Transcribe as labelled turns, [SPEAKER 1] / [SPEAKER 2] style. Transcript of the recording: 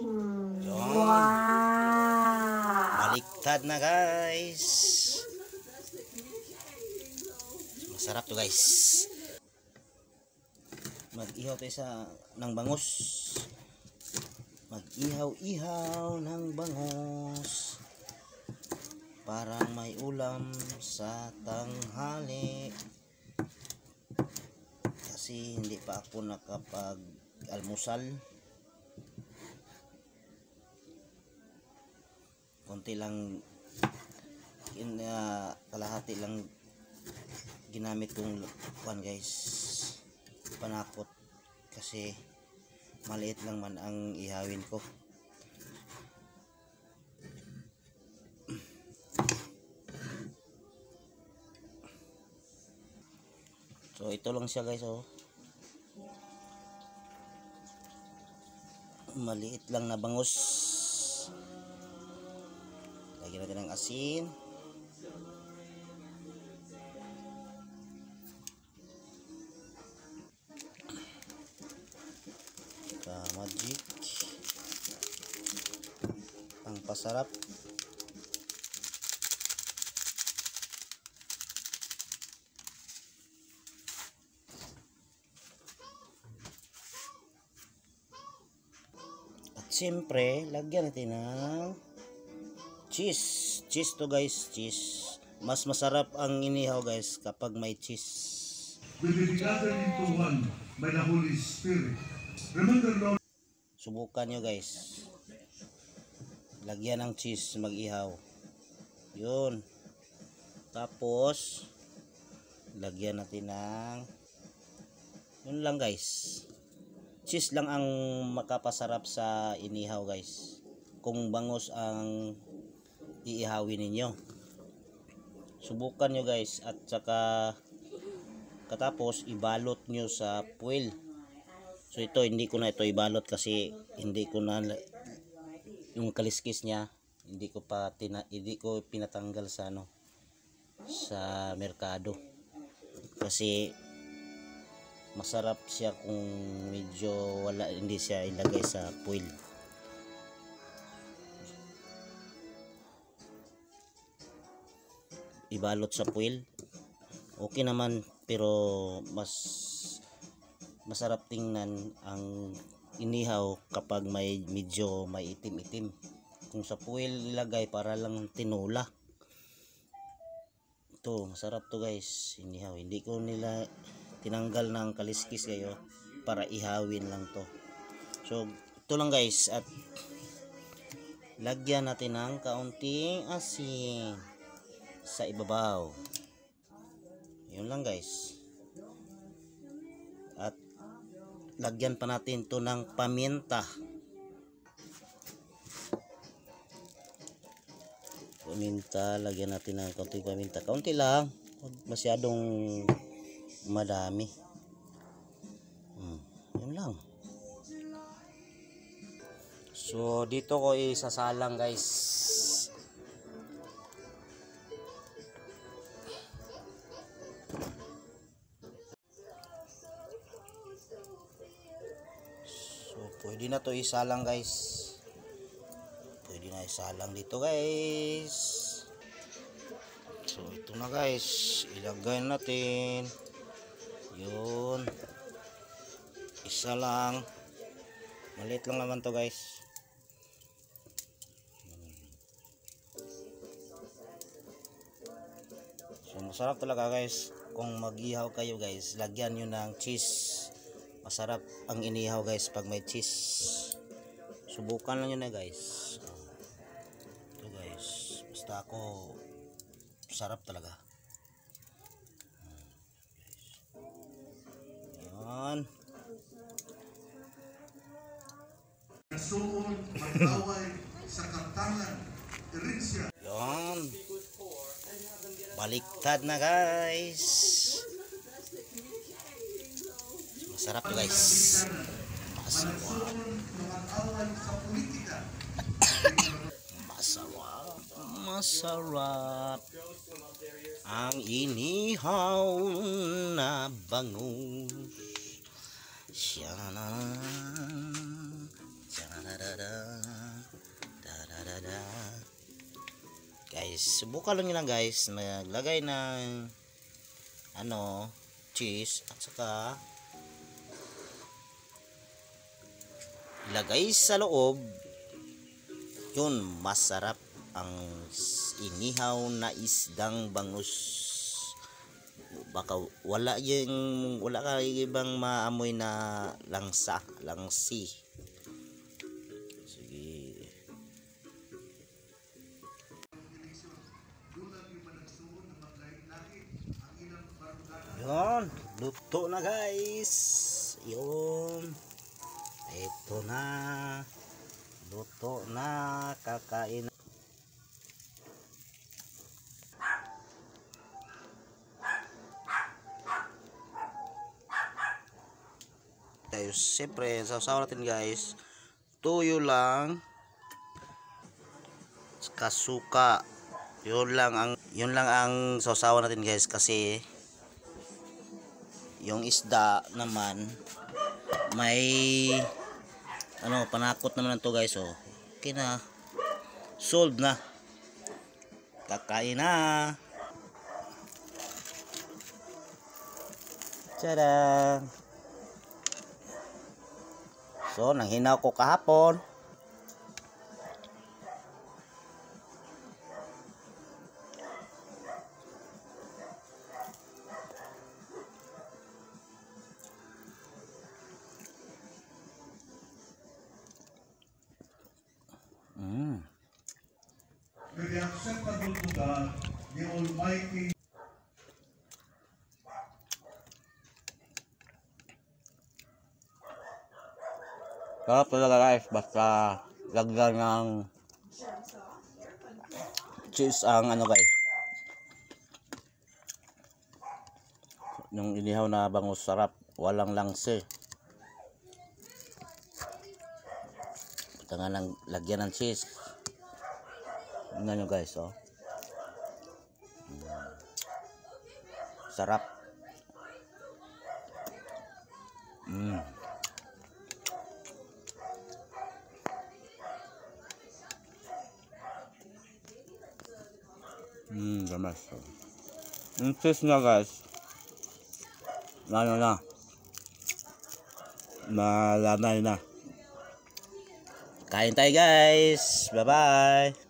[SPEAKER 1] Yun.
[SPEAKER 2] Wow!
[SPEAKER 1] Baliktad na guys. Masarap to guys. Mag-ihaw tayo ng bangus. Mag-ihaw-ihaw ng bangus. Parang may ulam sa tanghali. Kasi hindi pa ako nakapag-almusal. Konti lang, kalahati lang ginamit kong guys, panakot, kasi maliit lang man ang ihawin ko. So ito lang siya guys, oh. Maliit lang na bangus. Lagyan natin ng asin. Magic ang pasarap. At siyempre lagyan natin ng cheese to guys. Cheese, mas masarap ang inihaw guys kapag may cheese.
[SPEAKER 3] Will be gathered into one by the Holy Spirit. Remember, Lord.
[SPEAKER 1] Subukan nyo guys, lagyan ng cheese, mag-ihaw. Yun. Tapos lagyan natin ng, yun lang guys, cheese lang ang makapasarap sa inihaw guys, kung bangus ang iihawin ninyo. Subukan nyo guys, at saka katapos ibalot nyo sa foil. So ito, hindi ko na ito ibalot kasi hindi ko na yung kaliskis niya, hindi ko pinatanggal sa sa merkado, kasi masarap siya kung medyo hindi siya ilagay sa foil. Ibalot sa foil okay naman, pero masarap tingnan ang inihaw kapag medyo may itim-itim. Kung sa foil ilagay, para lang tinola. Ito masarap to guys, inihaw. Hindi ko nila tinanggal ng kaliskis kayo para ihawin lang to. So ito lang guys, at lagyan natin ng kaunting asin sa ibabaw. Yun lang guys. At lagyan pa natin to ng paminta. Lagyan natin ng kaunting paminta. Kaunti lang, huwag masyadong madami. Yun lang. So dito ko isasalang guys. Pwede na to isalang guys. Pwede na isalang dito guys. So ito na guys, ilagay natin. Yun. Isa lang. Maliit lang naman to guys. So masarap talaga guys. Kung mag-ihaw kayo guys, lagyan nyo ng cheese. Masarap ang inihaw guys pag may cheese. Subukan lang yun na guys. Ito guys, basta ako, sarap talaga. Yan.
[SPEAKER 3] Nasuon mag-away sa katangan, irinsya.
[SPEAKER 1] Yan. Baliktad na guys. Masarap to guys. Masarap. Masarap ang inihaw na bangus. Shanana, shanana. guys. Subukan lang nyo lang guys. Maglagay ng cheese at saka ilagay sa loob. Yun, masarap ang inihaw na isdang bangus. Baka wala ka ibang maamoy na langsi. Sige. Yun, luto na guys. Yun. Ito na. Luto na, kakain. Siyempre, sausaw natin guys. Tuyo lang. Kasuka. Yun lang ang sausawan natin guys, kasi yung isda naman may panakot naman to guys. Oh. Okay na. Sold na. Kakain na. Tada. So, nanghinaw ko kahapon.
[SPEAKER 3] To the acceptable to God, the Almighty.
[SPEAKER 1] Sarap talaga guys, basta lagyan ng cheese ang guys. Yung inihaw na bangus, sarap, walang langsi. Basta nga lang lagyan ng cheese. Tingnan nyo guys, oh. Sarap. Gamas. Yung cheese na guys, malanay na. Kain tayo guys. Bye bye.